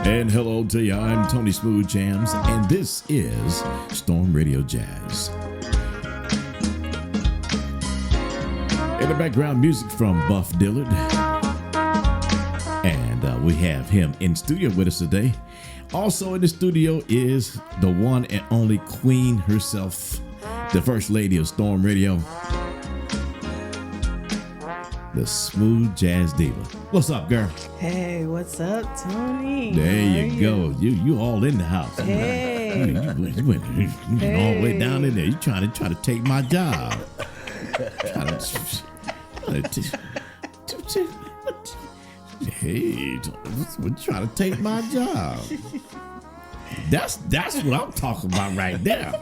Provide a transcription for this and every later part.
And hello to you. I'm Tony Smooth Jamz, and this is Storm Radio Jazz. In the background, music from Buff Dillard. And we have him in studio with us today. Also in the studio is the one and only Queen herself, the First Lady of Storm Radio, the Smooth Jazz Diva. What's up, girl? Hey, what's up, Tony? There you go. You all in the house. Hey. You went all the way down in there. You trying to take my job. Hey, we're trying to take my job. That's what I'm talking about right there.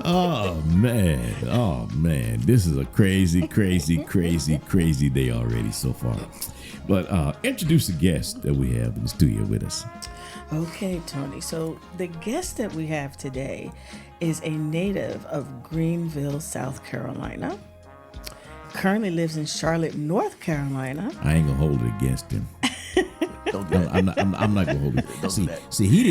Oh man, this is a crazy day already so far. But introduce the guest that we have in the studio with us. Okay, Tony. So the guest that we have today is a native of Greenville, South Carolina. Currently lives in Charlotte, North Carolina. I ain't gonna hold it against him. Don't do that. I'm not gonna hold it. Don't do that. See, he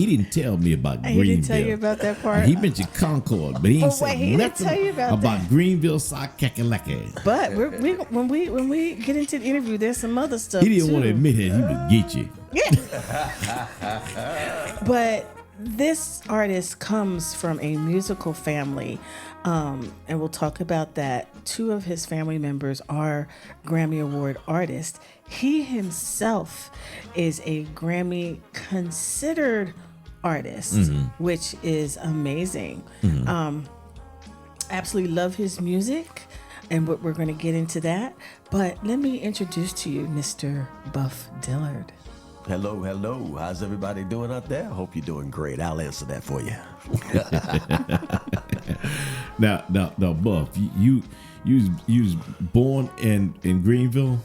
didn't tell me about Greenville. He didn't tell you about that part. He mentioned Concord, but he ain't said he didn't nothing tell you about that. Greenville, South Carolina. But when we get into the interview, there's some other stuff. He didn't too. want to admit it. He would get you. But this artist comes from a musical family, and we'll talk about that. Two of his family members are Grammy Award artists. He himself is a Grammy considered artist, which is amazing. Absolutely love his music, and we're going to get into that. But let me introduce to you Mr. Buff Dillard. Hello. How's everybody doing out there? I hope you're doing great. I'll answer that for you. Now, Buff, you was born in Greenville.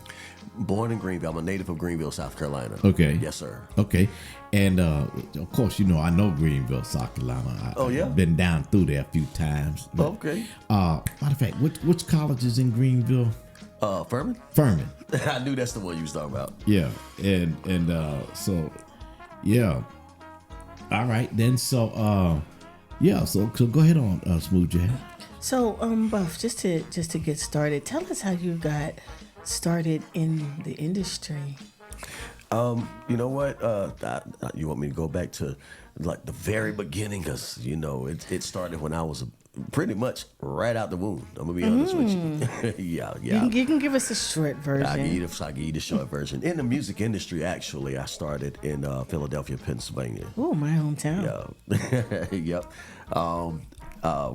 Born in Greenville. I'm a native of Greenville, South Carolina. Okay. Yes, sir. Okay. And of course, I know Greenville, South Carolina. I've been down through there a few times. But, Okay. Matter of fact, which college is in Greenville? Furman? Furman. I knew that's the one you was talking about. Yeah. And so yeah. All right then. So so go ahead on, Smooth Jazz. So, Buff, just to get started, tell us how you got started in the industry. You know what? You want me to go back to like the very beginning? Because it started when I was pretty much right out the womb. I'm gonna be honest with you. Yeah. You can give us a short version. I give you the short version. In the music industry, actually, I started in Philadelphia, Pennsylvania. Oh, my hometown. Yeah. Yep.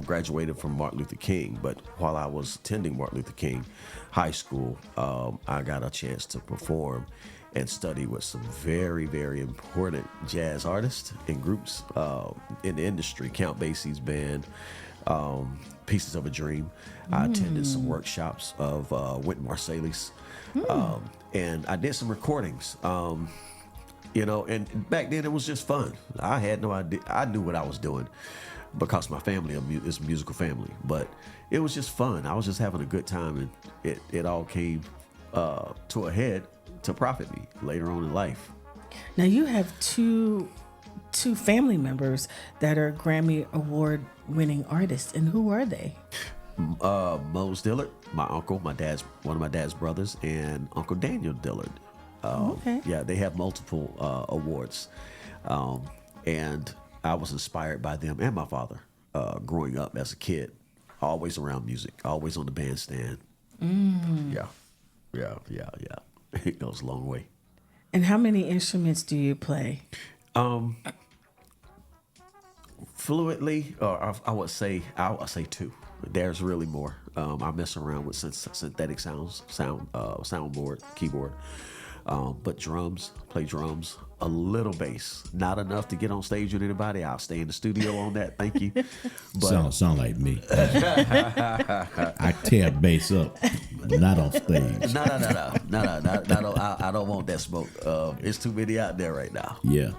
Graduated from Martin Luther King, but while I was attending Martin Luther King High School, I got a chance to perform and study with some very, very important jazz artists and groups in the industry. Count Basie's band, Pieces of a Dream. I attended some workshops of Wynton Marsalis, and I did some recordings. And back then it was just fun. I had no idea. I knew what I was doing because my family is a musical family, but it was just fun. I was just having a good time, and it all came to a head to profit me later on in life. Now you have two family members that are Grammy Award winning artists, and who are they? Mose Dillard, my uncle, one of my dad's brothers, and Uncle Daniel Dillard. Okay. Yeah, they have multiple awards, and I was inspired by them and my father growing up as a kid, always around music, always on the bandstand. Yeah. It goes a long way. And how many instruments do you play? Fluently, or I would say two. There's really more. I mess around with synthetic soundboard, keyboard. But play drums, a little bass, not enough to get on stage with anybody. I'll stay in the studio on that. Thank you. But Sound like me. I tear bass up, not on stage. No. I don't want that smoke. It's too many out there right now. Yeah.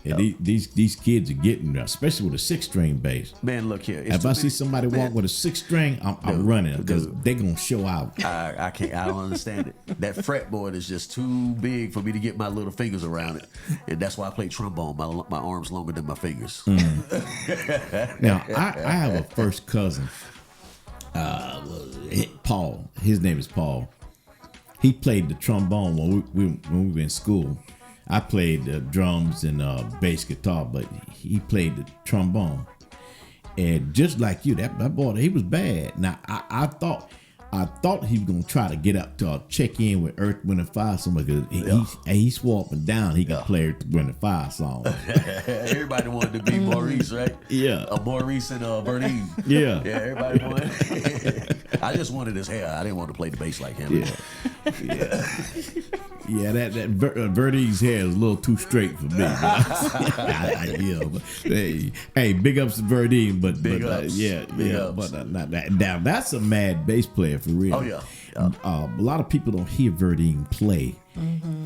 And these kids are getting there, especially with a 6-string bass. Man, look here. If I see somebody walk with a 6-string, I'm running because they're gonna show out. I can't. I don't understand it. That fretboard is just too big for me to get my little fingers around it, and that's why I play trombone. My arms longer than my fingers. Now I have a first cousin, Paul. His name is Paul. He played the trombone when we were in school. I played the drums and bass guitar, but he played the trombone. And just like you, that boy, he was bad. Now I thought he was gonna try to get up to check in with Earth, Wind and Fire somewhere because he swore up and down he could play Earth, Wind and Fire song. Everybody wanted to be Maurice, right? Yeah, Maurice and Bernine. Yeah, everybody wanted. I just wanted his hair. I didn't want to play the bass like him. Yeah, that Verdi's hair is a little too straight for me. But hey, big ups to Verdi, but big ups. But not that. Now that's a mad bass player for real. Oh yeah. A lot of people don't hear Verdine play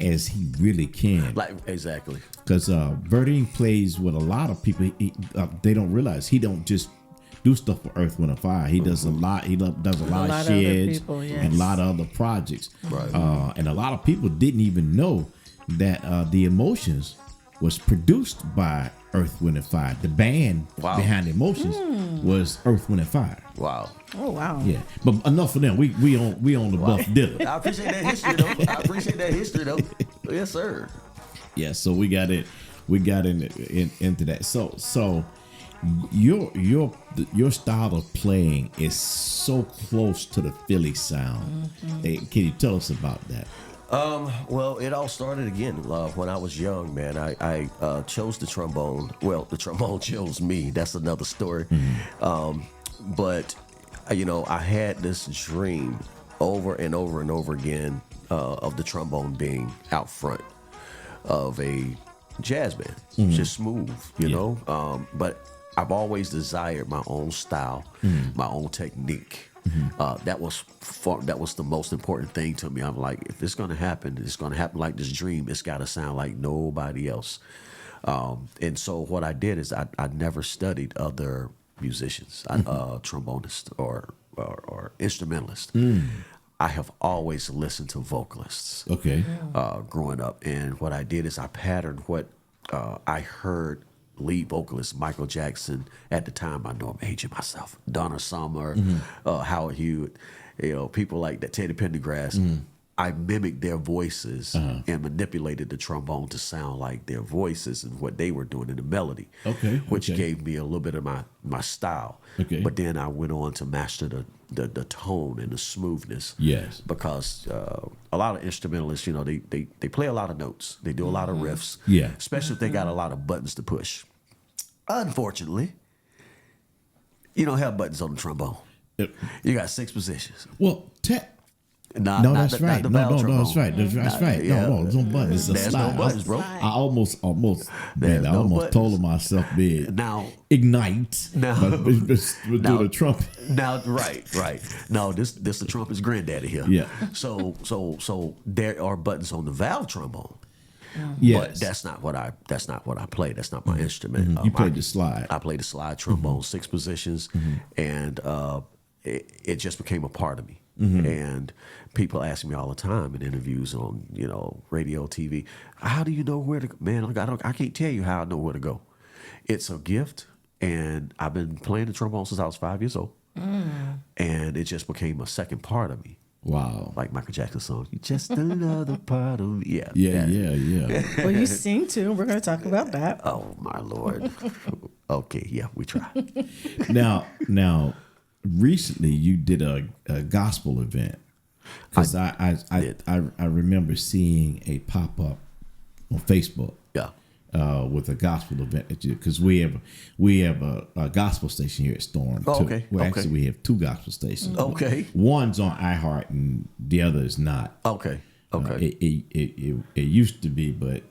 as he really can. Exactly. Because Verdine plays with a lot of people. They don't realize he don't just do stuff for Earth, Wind and Fire. He does a lot. He does a lot of sheds and a lot of other projects. Right. And a lot of people didn't even know that The Emotions was produced by Earth, Wind and Fire. The band behind The Emotions was Earth, Wind and Fire. Wow. Oh wow. Yeah, but enough for them. We on the Buff Dillard. I appreciate that history though. Yes, sir. Yeah. So we got into that. So. Your style of playing is so close to the Philly sound. Hey, can you tell us about that? Well, it all started again when I was young, man. I chose the trombone. Well, the trombone chose me. That's another story. But I had this dream over and over and over again of the trombone being out front of a jazz band, just smooth, you know. But I've always desired my own style, my own technique. That was the most important thing to me. I'm like, if it's gonna happen, it's gonna happen like this dream. It's gotta sound like nobody else. And so what I did is I never studied other musicians, trombonists or instrumentalists. I have always listened to vocalists. Okay. Growing up, and what I did is I patterned what I heard lead vocalist Michael Jackson at the time. I know I'm aging myself. Donna Summer, Howard Hewitt, people like that. Teddy Pendergrass. I mimicked their voices and manipulated the trombone to sound like their voices and what they were doing in the melody. Okay. Which gave me a little bit of my style. Okay. But then I went on to master the tone and the smoothness. Yes. Because a lot of instrumentalists, they play a lot of notes. They do a lot of riffs. Yeah. Especially if they got a lot of buttons to push. Unfortunately, you don't have buttons on the trombone. You got 6 positions. Well, That's right. That's right. No, there's no buttons. It's a slide. No buttons, bro. I almost There's no buttons. told myself bid. Now ignite. Now do the trumpet. Now, right. No, this the trumpet's granddaddy here. Yeah. So there are buttons on the valve trombone. Yes. But that's not what I play. That's not my instrument. You played the slide. I played the slide trombone, 6 positions, and it just became a part of me. And people ask me all the time in interviews on radio, TV, how do you know where to go? Man, I can't tell you how I know where to go. It's a gift, and I've been playing the trombone since I was 5 years old, and it just became a second part of me. Wow. Like Michael Jackson's song, "You Just Another Part of Me." Yeah. Well, you sing too. We're going to talk about that. Oh my Lord. Okay, yeah, we try. Now, recently you did a gospel event, because I remember seeing a pop up on Facebook. Yeah. With a gospel event, because we have a gospel station here at Storm. Oh, too. okay. Well, Okay. actually, we have 2 gospel stations. Okay. One's on iHeart and the other is not. Okay. It used to be, but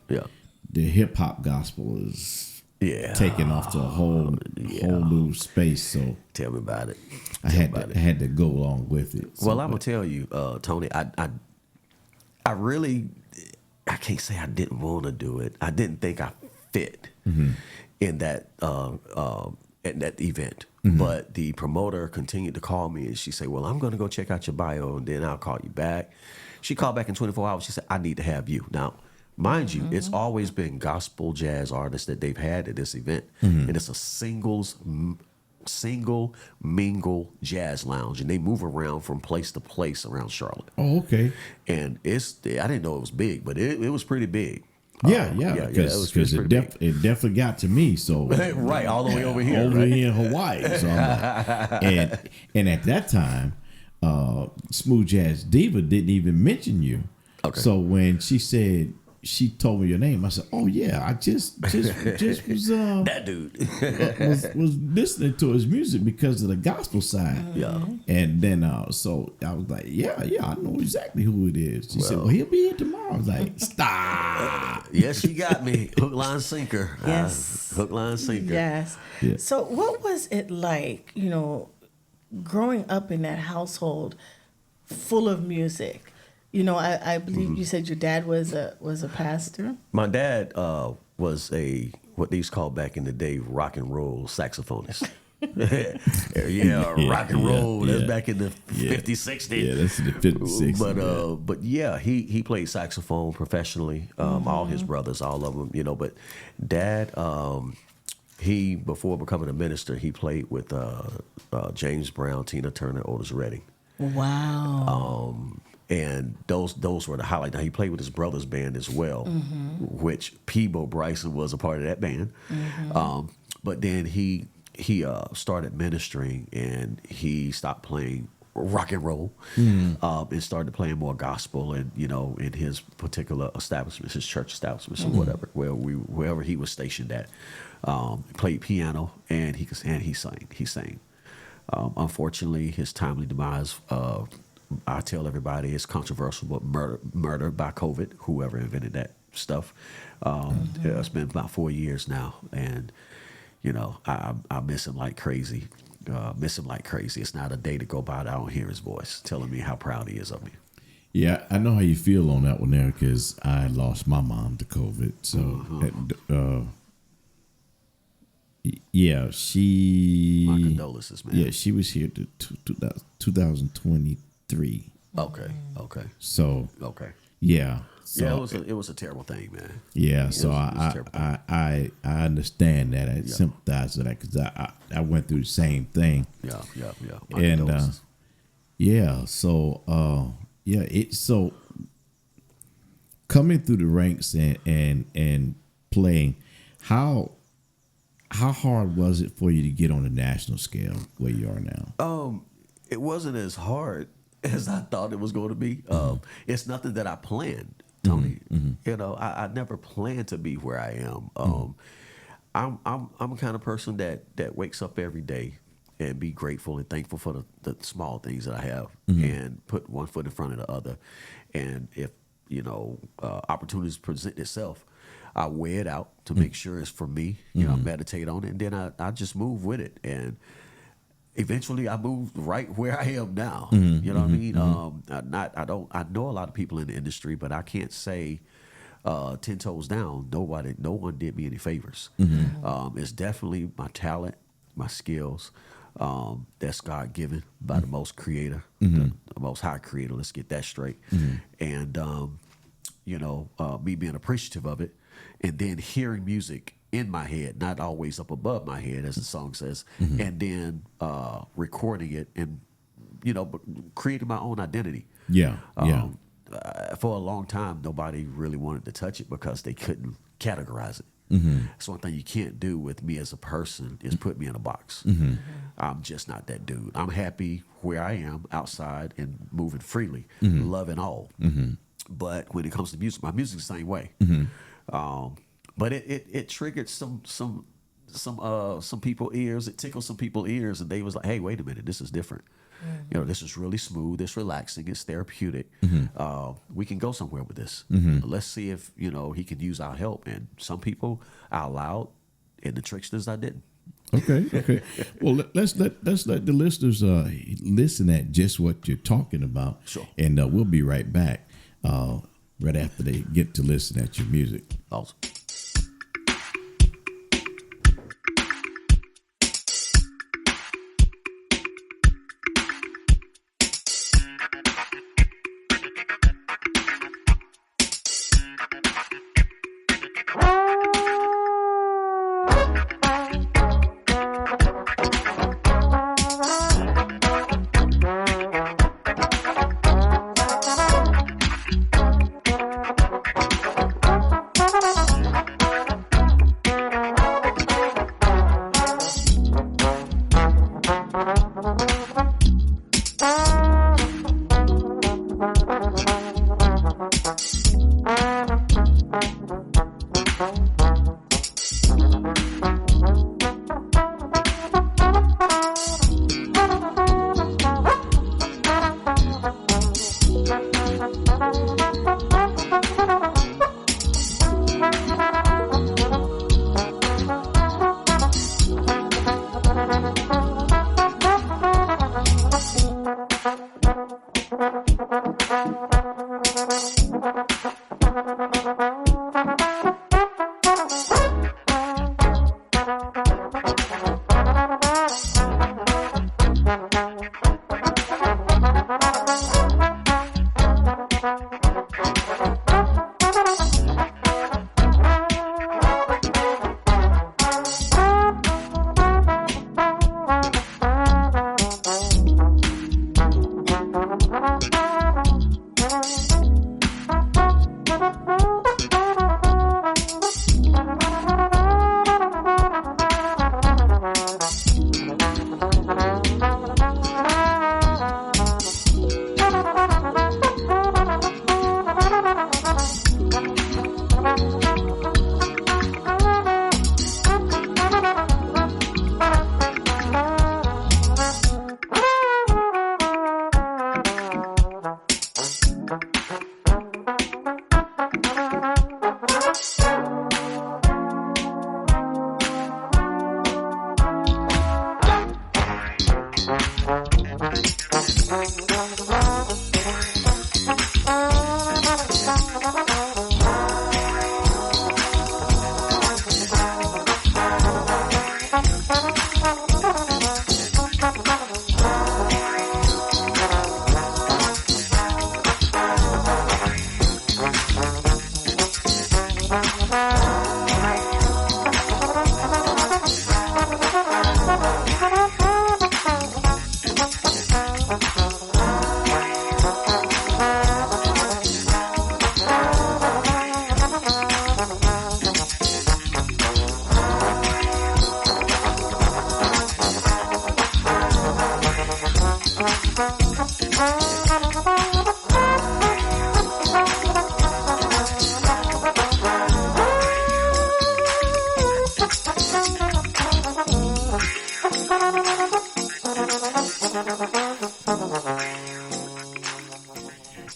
the hip hop gospel is taking off to a whole new space. So tell me about it. I had to go along with it. So, Well, I'm gonna tell you, Tony. I really, I can't say I didn't want to do it. I didn't think I fit in that at that event. But the promoter continued to call me, and she said, "Well, I'm going to go check out your bio, and then I'll call you back." She called back in 24 hours. She said, "I need to have you." Now, mind you, it's always been gospel jazz artists that they've had at this event, and it's a single mingle jazz lounge, and they move around from place to place around Charlotte. Oh, okay. And I didn't know it was big, but it was pretty big. Yeah, because it definitely got to me. So right, all the way over here, here in Hawaii. So I'm like, and at that time, Smooth Jazz Diva didn't even mention you. Okay. So when she told me your name, I said, "Oh yeah, I just was that dude was listening to his music because of the gospel side." Yeah. And then so I was like, yeah, I know exactly who it is. She said, "Well, he'll be here tomorrow." I was like, "Stop." Yes, she got me. Hook, line, sinker. Yes. Hook, line, sinker. Yes. Yeah. So what was it like, growing up in that household full of music? I believe you said your dad was a pastor. My dad was what they used to call back in the day rock and roll saxophonist. Rock and roll. That's back in the 50s, 60s. Yeah, that's in the 50s, 60s. But yeah, he played saxophone professionally. All his brothers, all of them, But Dad, he before becoming a minister, he played with James Brown, Tina Turner, Otis Redding. Wow. And those were the highlight. Now he played with his brother's band as well, which Peebo Bryson was a part of that band. But then he started ministering, and he stopped playing rock and roll and started playing more gospel. And in his particular establishments, his church establishments or whatever, wherever he was stationed at, played piano and he sang. He sang. Unfortunately, his timely demise. I tell everybody it's controversial, but murder by COVID, whoever invented that stuff. It's been about 4 years now, and I miss him like crazy. It's not a day to go by that I don't hear his voice telling me how proud he is of me. Yeah, I know how you feel on that one there, because I lost my mom to COVID. So, she. My condolences, man. Yeah, she was here to 2023. Okay. So. Okay. Yeah. So, yeah, it was a terrible thing, man. Yeah. So I understand that. I sympathize with that, because I went through the same thing. Yeah. My And condolences. So coming through the ranks and playing, how hard was it for you to get on the national scale where you are now? It wasn't as hard as I thought it was going to be. It's nothing that I planned, Tony. I never planned to be where I am. I'm the kind of person that wakes up every day and be grateful and thankful for the small things that I have, and put one foot in front of the other. And if opportunities present itself, I weigh it out to make sure it's for me. I meditate on it, and then I just move with it. And eventually, I moved right where I am now. You know what I mean? I know a lot of people in the industry, but I can't say 10 toes down. No one did me any favors. It's definitely my talent, my skills. That's God given by the most creator, the most high creator. Let's get that straight. And me being appreciative of it, and then hearing music in my head, not always up above my head, as the song says, and then recording it and creating my own identity. For a long time, nobody really wanted to touch it because they couldn't categorize it. So one thing you can't do with me as a person is put me in a box. I'm just not that dude. I'm happy where I am outside and moving freely, loving all. But when it comes to music, my music's the same way. But it triggered some people's ears. It tickled some people's ears, and they was like, "Hey, wait a minute, this is different. This is really smooth. It's relaxing. It's therapeutic. We can go somewhere with this. Let's see if he can use our help." And some people I allowed, and the tricksters I didn't. Okay. Well, let's let the listeners listen at just what you're talking about. Sure. And we'll be right back right after they get to listen at your music. Awesome.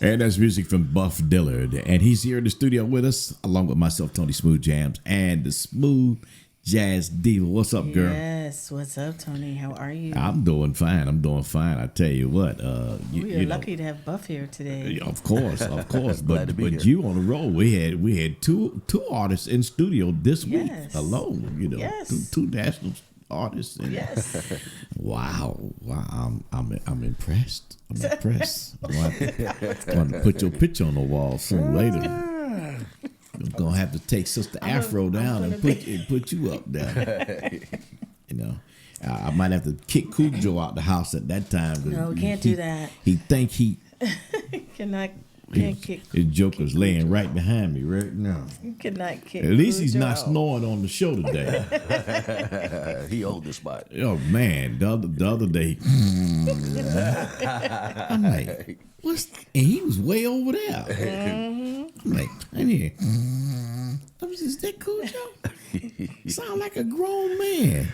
And that's music from Buff Dillard. And he's here in the studio with us, along with myself, Tony Smooth Jamz, and the Smooth Jazz Diva. What's up, girl? Yes, what's up, Tony? How are you? I'm doing fine. I tell you what. We are lucky to have Buff here today. Of course, of course. Glad to be but here. you on the road. We had two artists in studio this week Yes. alone. Yes. two national artists. And Yes. Wow. I'm impressed. I'm impressed. I'm going to put your picture on the wall soon later. I'm gonna have to take Sister Afro down and put you up there. I might have to kick Cujo out the house at that time. No, can't do that. He think he Can't kick. his joker's laying right behind me right now. You cannot kick. At least he's Cujo not out. snoring on the show today. He owned the spot. Oh man, the other day, I'm like, and he was way over there. I'm like, I hear, is that Cujo? Sound like a grown man.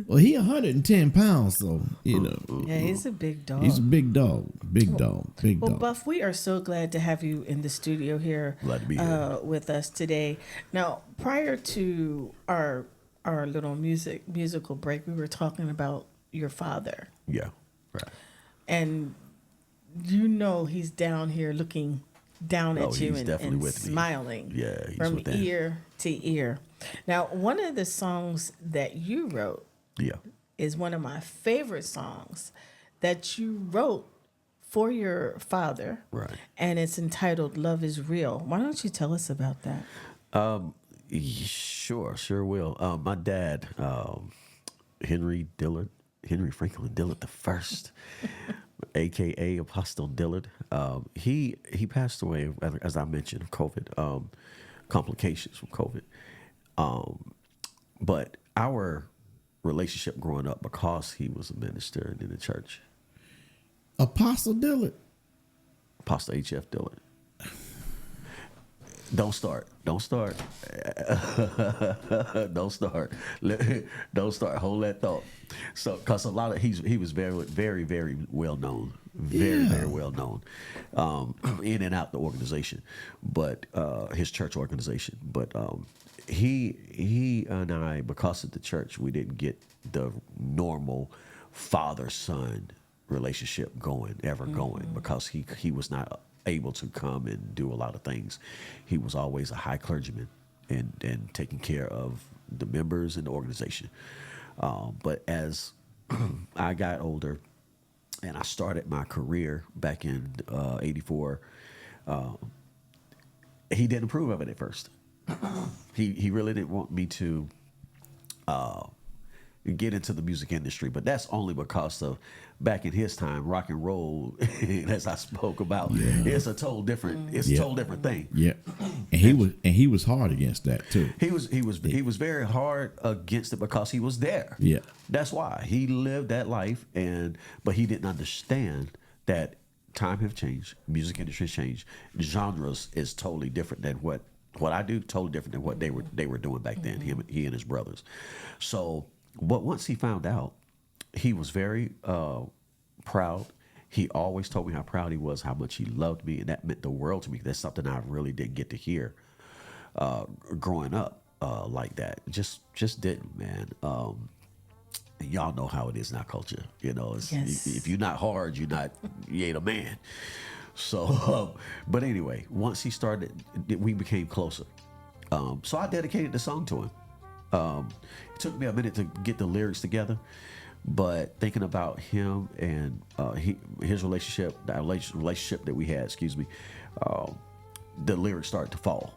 Well, he 110 pounds, so Yeah, he's a big dog. he's a big dog, big dog. Well, Buff, we are so glad to have you in the studio here, Glad to be here. with us today. Now, prior to our little musical break, we were talking about your father, Yeah, right. and he's down here looking down Oh, at you he's definitely and with me. smiling, Yeah, he's from with that. ear to ear. Now, one of the songs that you wrote Yeah. is one of my favorite songs that you wrote for your father. Right. And it's entitled Love is Real. Why don't you tell us about that? Sure will. My dad, Henry Franklin Dillard the first, aka Apostle Dillard. He passed away, as I mentioned, of COVID, complications from COVID. But our relationship growing up, because he was a minister in the church, Apostle Dillard. Apostle H.F. Dillard. Don't start. Don't start. Don't start. Hold that thought. So, because a lot of he was very, very, very well known, very well known, in and out the organization, but his church organization. But he and I, because of the church, we didn't get the normal father-son relationship going, because he was not able to come and do a lot of things. He was always a high clergyman and taking care of the members and the organization. But as I got older and I started my career back in 84, he didn't approve of it at first. He really didn't want me to get into the music industry, but that's only because of back in his time, rock and roll, as I spoke about, it's a total different thing. Yeah, and he was hard against that too. He was very hard against it because he was there. Yeah, that's why he lived that life, but he didn't understand that time have changed, music industry has changed, genres is totally different than what I do, totally different than what they were doing back then. He and his brothers. So, but once he found out, he was very proud. He always told me how proud he was, how much he loved me, and that meant the world to me. That's something I really didn't get to hear growing up like that. Just didn't, man. And y'all know how it is in our culture. Yes. If you're not hard, you ain't a man. So, but anyway, once he started, we became closer. So I dedicated the song to him. It took me a minute to get the lyrics together, but thinking about him and his relationship, the relationship that we had, the lyrics started to fall.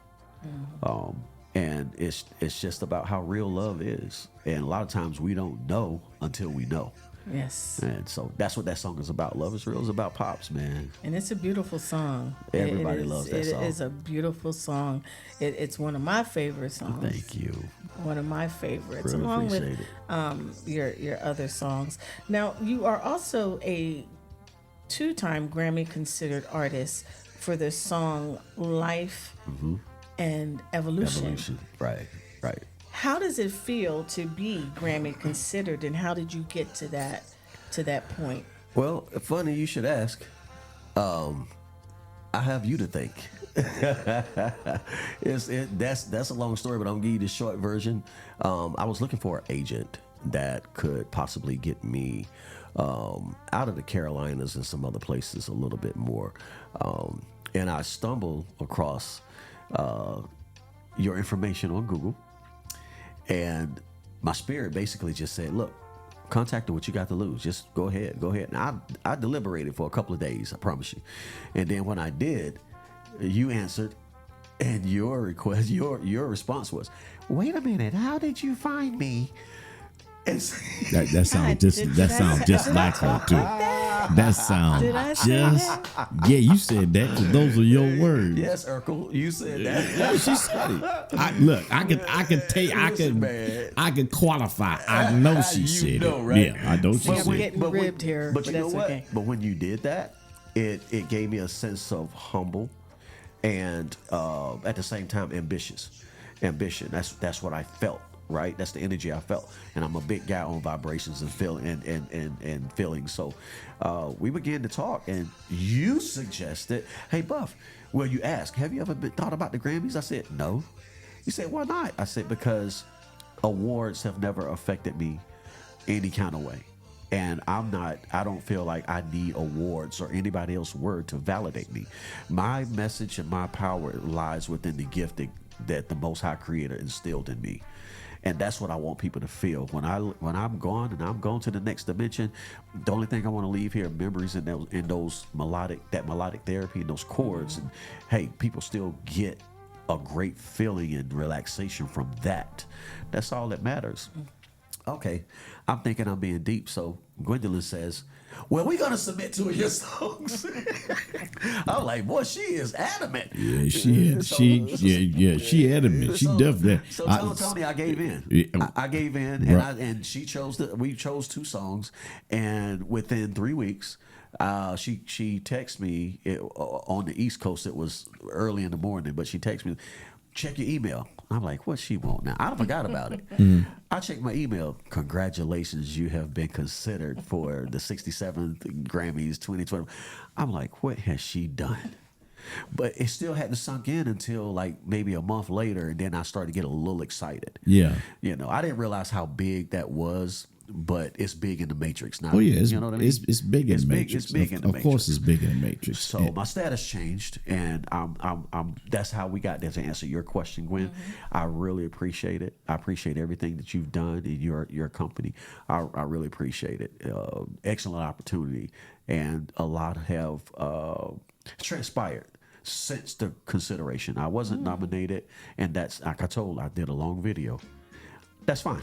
And it's just about how real love is. And a lot of times we don't know until we know. Yes. And so that's what that song is about. Love is Real is about Pops, man. And it's a beautiful song. Everybody loves that song. It is a beautiful song. It's one of my favorite songs. Thank you. One of my favorites, Really along with appreciate your other songs. Now, you are also a 2-time Grammy considered artist for the song Life and Evolution. Right. How does it feel to be Grammy considered, and how did you get to that point? Well, funny you should ask. I have you to thank. That's a long story, but I'm gonna give you the short version. I was looking for an agent that could possibly get me out of the Carolinas and some other places a little bit more. And I stumbled across your information on Google, and my spirit basically just said, look, contact her, what you got to lose, just go ahead. And I deliberated for a couple of days, I promise you. And then when I did, you answered, and your request, your response was, wait a minute, how did you find me? That sounds just like her too. That sounds just yeah. You said that because those are your words. Yes, Urkel, you said that. Yeah, she said it. I can qualify. I know she said it. Right? Yeah, I know she said I'm it. getting ribbed here, but you know that's what? okay. But when you did that, it gave me a sense of humble and at the same time ambition. That's what I felt. Right, that's the energy I felt, and I'm a big guy on vibrations and feelings. So we began to talk, and you suggested, "Hey, Buff, well, you asked, have you ever thought about the Grammys?" I said, "No." You said, "Why not?" I said, "Because awards have never affected me any kind of way, and I don't feel like I need awards or anybody else's word to validate me. My message and my power lies within the gift that the Most High Creator instilled in me." And that's what I want people to feel when I'm gone and I'm going to the next dimension. The only thing I want to leave here are memories in those melodic therapy and those chords. And hey, people still get a great feeling and relaxation from that. That's all that matters. Okay, I'm thinking I'm being deep. So Gwendolyn says, well, we're going to submit 2 of your songs. I'm like, boy, she is adamant. Yeah, she adamant. She definitely. So tell Tony I gave in. I gave in, and she chose we chose 2 songs, and within 3 weeks, she texted me on the East Coast. It was early in the morning, but she texted me, check your email. I'm like, what she want now? I forgot about it. I checked my email. Congratulations, you have been considered for the 67th Grammys 2020. I'm like, what has she done? But it still hadn't sunk in until like maybe a month later, and then I started to get a little excited. Yeah. You know, I didn't realize how big that was, but it's big in the Matrix now. Oh yeah, you know what I mean? It's big in the Matrix. It's big in the Matrix. Of course, it's big in the Matrix. So my status changed, and I'm. That's how we got there to answer your question, Gwen. Mm-hmm. I really appreciate it. I appreciate everything that you've done in your company. I really appreciate it. Excellent opportunity, and a lot have transpired since the consideration. I wasn't nominated, and that's like I told. I did a long video. That's fine.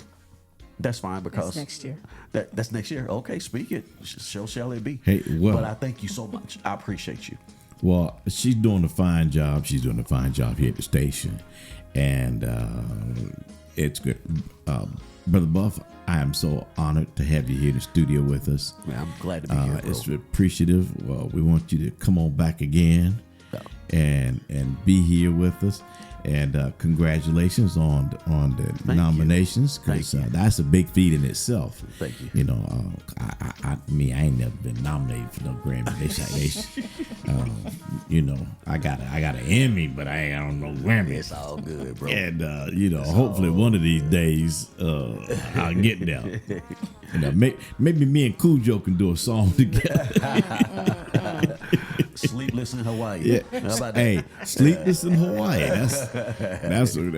That's fine because that's next year. That's next year. Okay, speak it. So shall it be. Hey, well, but I thank you so much. I appreciate you. Well, she's doing a fine job. She's doing a fine job here at the station, and it's good. Brother Buff, I am so honored to have you here in the studio with us. Man, I'm glad to be here, bro. It's appreciative. Well, we want you to come on back again and be here with us. And congratulations on the nominations, because that's a big feat in itself. Thank you. You know, I ain't never been nominated for no Grammy. You know, I got an Emmy, but I don't know Grammy. It's all good, bro. And you know, hopefully one of these days I'll get there. You know, maybe me and Cujo can do a song together. Sleepless in Hawaii. Yeah. How about that? Hey, Sleepless in Hawaii. That's real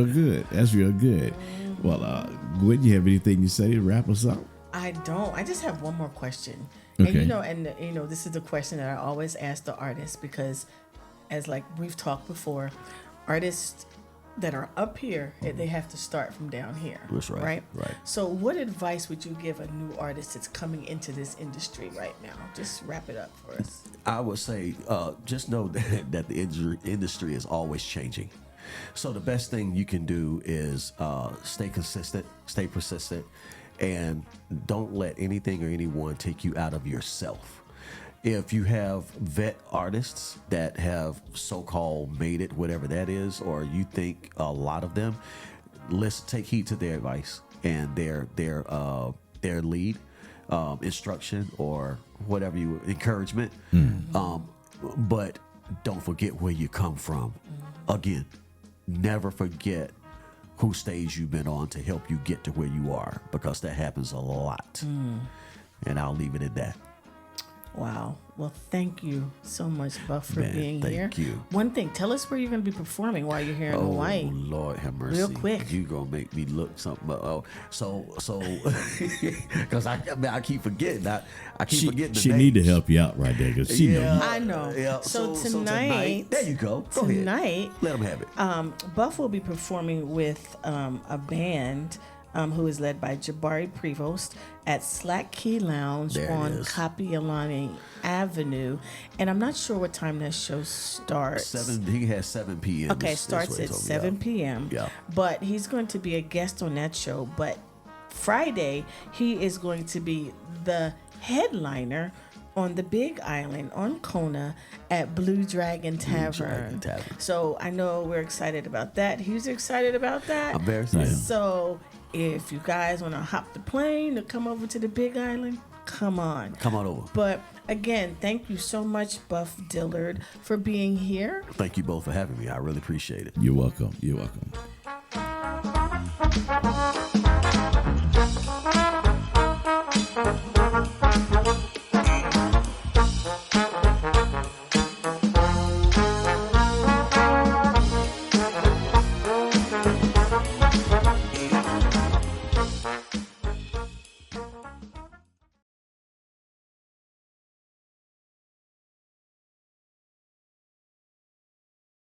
good. That's real good. Well, Gwen, you have anything to say to wrap us up? I don't. I just have one more question. Okay. And you know, this is the question that I always ask the artists, because as like we've talked before, artists that are up here, they have to start from down here. That's right. Right. So what advice would you give a new artist that's coming into this industry right now? Just wrap it up for us. I would say just know that the industry is always changing. So the best thing you can do is stay consistent, stay persistent, and don't let anything or anyone take you out of yourself. If you have vet artists that have so-called made it, whatever that is, or you think a lot of them, let's take heed to their advice and their lead. instruction or whatever encouragement. But don't forget where you come from. Again, never forget whose stage you've been on to help you get to where you are, because that happens a lot. And I'll leave it at that. Wow. Well, thank you so much, Buff, for being here. Thank you. One thing, tell us where you're going to be performing while you're here in Hawaii. Oh, Lord have mercy. Real quick. You gonna make me look something. So, because I keep forgetting. I keep forgetting the She names. need to help you out right there, because she know you. I know. Yeah. So tonight, there you go. Go tonight, ahead. Let them have it. Buff will be performing with a band who is led by Jabari Prevost at Slack Key Lounge There it on is. Kapi'olani Avenue. And I'm not sure what time that show starts. He has 7 p.m. Okay, starts at 7 p.m. Yeah. But he's going to be a guest on that show. But Friday, he is going to be the headliner on the Big Island on Kona at Blue Dragon Tavern. So I know we're excited about that. He's excited about that. I'm very excited. So if you guys want to hop the plane to come over to the Big Island, come on. Come on over. But again, thank you so much, Buff Dillard, for being here. Thank you both for having me. I really appreciate it. You're welcome. You're welcome.